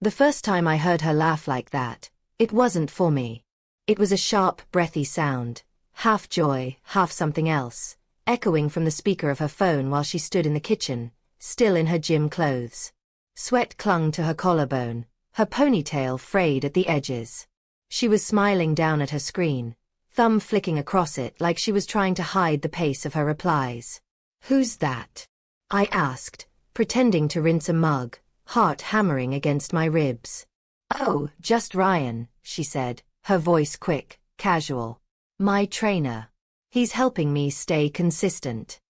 The first time I heard her laugh like that, it wasn't for me. It was a sharp, breathy sound, half joy, half something else, echoing from the speaker of her phone while she stood in the kitchen, still in her gym clothes. Sweat clung to her collarbone, her ponytail frayed at the edges. She was smiling down at her screen, thumb flicking across it like she was trying to hide the pace of her replies. "Who's that?" I asked, pretending to rinse a mug, heart hammering against my ribs. "Oh, just Ryan," she said, her voice quick, casual. "My trainer. He's helping me stay consistent."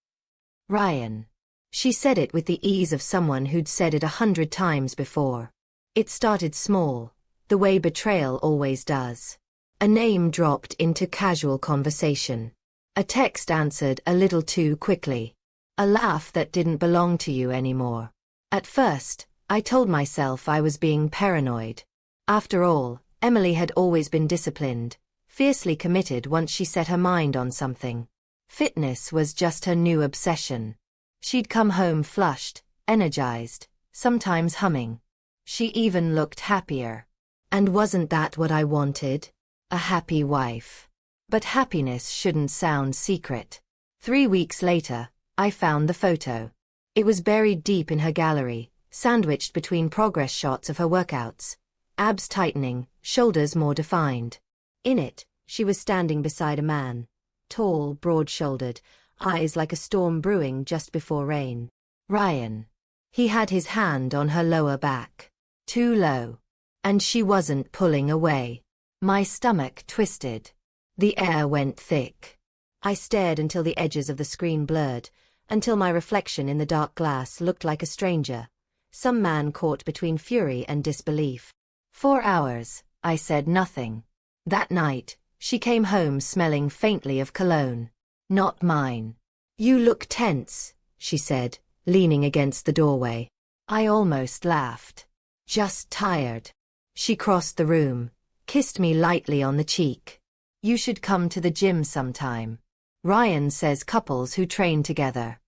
Ryan. She said it with the ease of someone who'd said it 100 times before. It started small, the way betrayal always does. A name dropped into casual conversation. A text answered a little too quickly. A laugh that didn't belong to you anymore. At first, I told myself I was being paranoid. After all, Emily had always been disciplined, fiercely committed once she set her mind on something. Fitness was just her new obsession. She'd come home flushed, energized, sometimes humming. She even looked happier. And wasn't that what I wanted? A happy wife. But happiness shouldn't sound secret. 3 weeks later, I found the photo. It was buried deep in her gallery, sandwiched between progress shots of her workouts. Abs tightening, shoulders more defined. In it, she was standing beside a man. Tall, broad-shouldered, eyes like a storm brewing just before rain. Ryan. He had his hand on her lower back. Too low. And she wasn't pulling away. My stomach twisted. The air went thick. I stared until the edges of the screen blurred, until my reflection in the dark glass looked like a stranger, some man caught between fury and disbelief. 4 hours, I said nothing. That night, she came home smelling faintly of cologne. Not mine. "You look tense," she said, leaning against the doorway. I almost laughed. "Just tired." She crossed the room, kissed me lightly on the cheek. "You should come to the gym sometime. Ryan says couples who train together."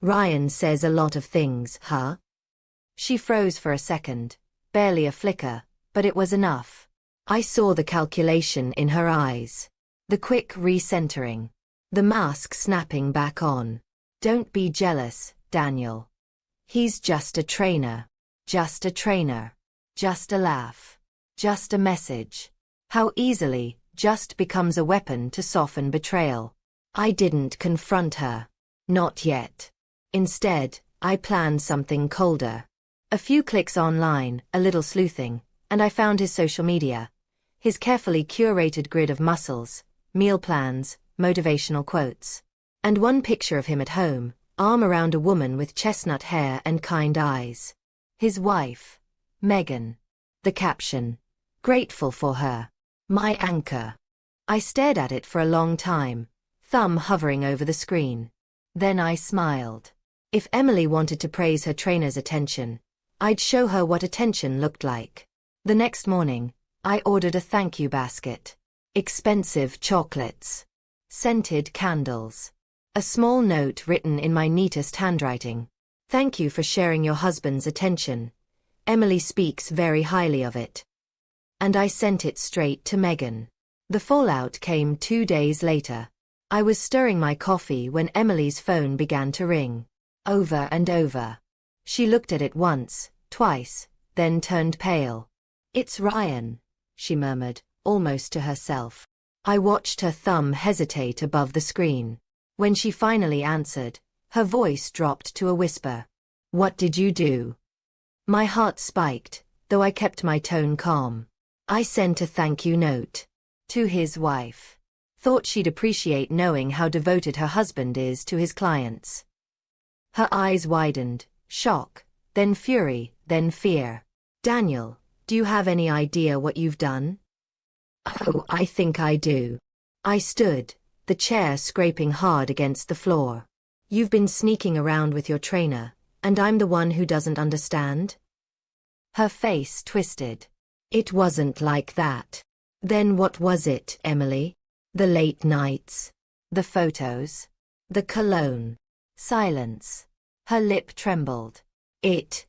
"Ryan says a lot of things, huh?" She froze for a second, barely a flicker, but it was enough. I saw the calculation in her eyes. The quick recentering. The mask snapping back on. "Don't be jealous, Daniel. He's just a trainer. Just a trainer. Just a laugh. Just a message." How easily just becomes a weapon to soften betrayal. I didn't confront her. Not yet. Instead, I planned something colder. A few clicks online, a little sleuthing, and I found his social media. His carefully curated grid of muscles, meal plans, motivational quotes. And one picture of him at home, arm around a woman with chestnut hair and kind eyes. His wife, Megan. The caption, "Grateful for her. My anchor." I stared at it for a long time, thumb hovering over the screen. Then I smiled. If Emily wanted to praise her trainer's attention, I'd show her what attention looked like. The next morning, I ordered a thank you basket. Expensive chocolates. Scented candles. A small note written in my neatest handwriting. "Thank you for sharing your husband's attention. Emily speaks very highly of it." And I sent it straight to Megan. The fallout came 2 days later. I was stirring my coffee when Emily's phone began to ring. Over and over. She looked at it once, twice, then turned pale. "It's Ryan," she murmured, almost to herself. I watched her thumb hesitate above the screen. When she finally answered, her voice dropped to a whisper. "What did you do?" My heart spiked, though I kept my tone calm. "I sent a thank you note. To his wife. Thought she'd appreciate knowing how devoted her husband is to his clients." Her eyes widened, shock, then fury, then fear. "Daniel, do you have any idea what you've done?" "Oh, I think I do." I stood, the chair scraping hard against the floor. "You've been sneaking around with your trainer, and I'm the one who doesn't understand?" Her face twisted. "It wasn't like that." "Then what was it, Emily? The late nights? The photos? The cologne?" Silence. Her lip trembled. It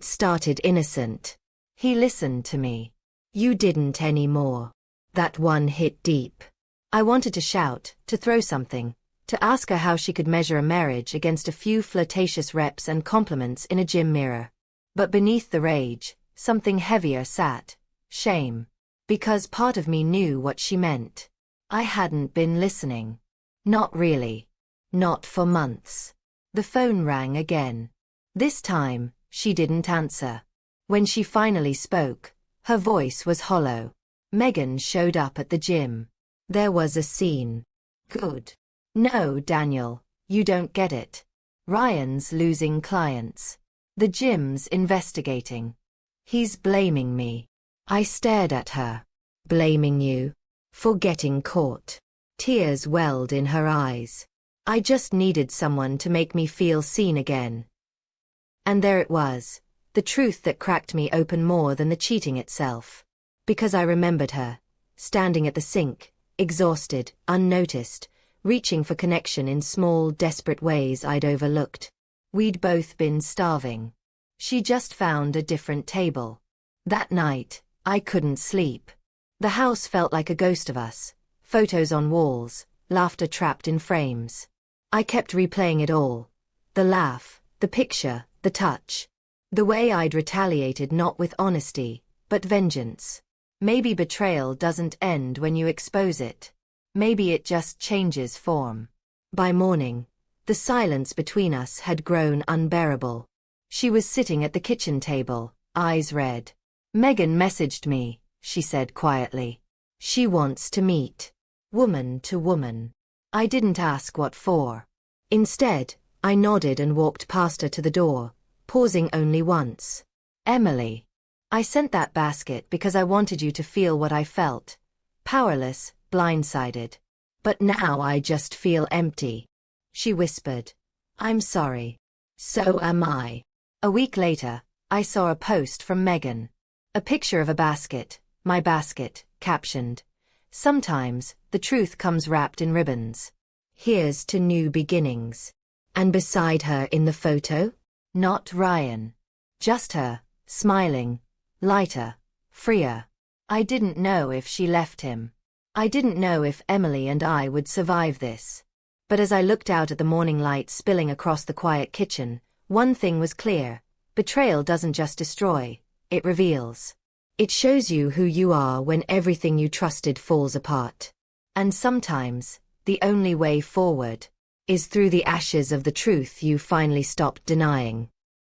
started innocent. He listened to me. You didn't anymore. That one hit deep. I wanted to shout, to throw something, to ask her how she could measure a marriage against a few flirtatious reps and compliments in a gym mirror. But beneath the rage, something heavier sat. Shame. Because part of me knew what she meant. I hadn't been listening. Not really. Not for months. The phone rang again. This time, she didn't answer. When she finally spoke, her voice was hollow. Megan showed up at the gym. There was a scene. Good. No, Daniel, you don't get it. Ryan's losing clients. The gym's investigating. He's blaming me. I stared at her. Blaming you? For getting caught. Tears welled in her eyes. I just needed someone to make me feel seen again. And there it was, the truth that cracked me open more than the cheating itself. Because I remembered her, standing at the sink, exhausted, unnoticed, reaching for connection in small, desperate ways I'd overlooked. We'd both been starving. She just found a different table. That night, I couldn't sleep. The house felt like a ghost of us, photos on walls, laughter trapped in frames. I kept replaying it all. The laugh, the picture, the touch. The way I'd retaliated not with honesty, but vengeance. Maybe betrayal doesn't end when you expose it. Maybe it just changes form. By morning, the silence between us had grown unbearable. She was sitting at the kitchen table, eyes red. Megan messaged me, she said quietly. She wants to meet. Woman to woman. I didn't ask what for. Instead, I nodded and walked past her to the door, pausing only once. Emily. I sent that basket because I wanted you to feel what I felt. Powerless, blindsided. But now I just feel empty. She whispered. I'm sorry. So am I. A week later, I saw a post from Megan. A picture of a basket, my basket, captioned. Sometimes, the truth comes wrapped in ribbons. Here's to new beginnings. And beside her in the photo? Not Ryan. Just her, smiling, lighter, freer. I didn't know if she left him. I didn't know if Emily and I would survive this. But as I looked out at the morning light spilling across the quiet kitchen, one thing was clear. Betrayal doesn't just destroy, it reveals. It shows you who you are when everything you trusted falls apart. And sometimes, the only way forward is through the ashes of the truth you finally stopped denying.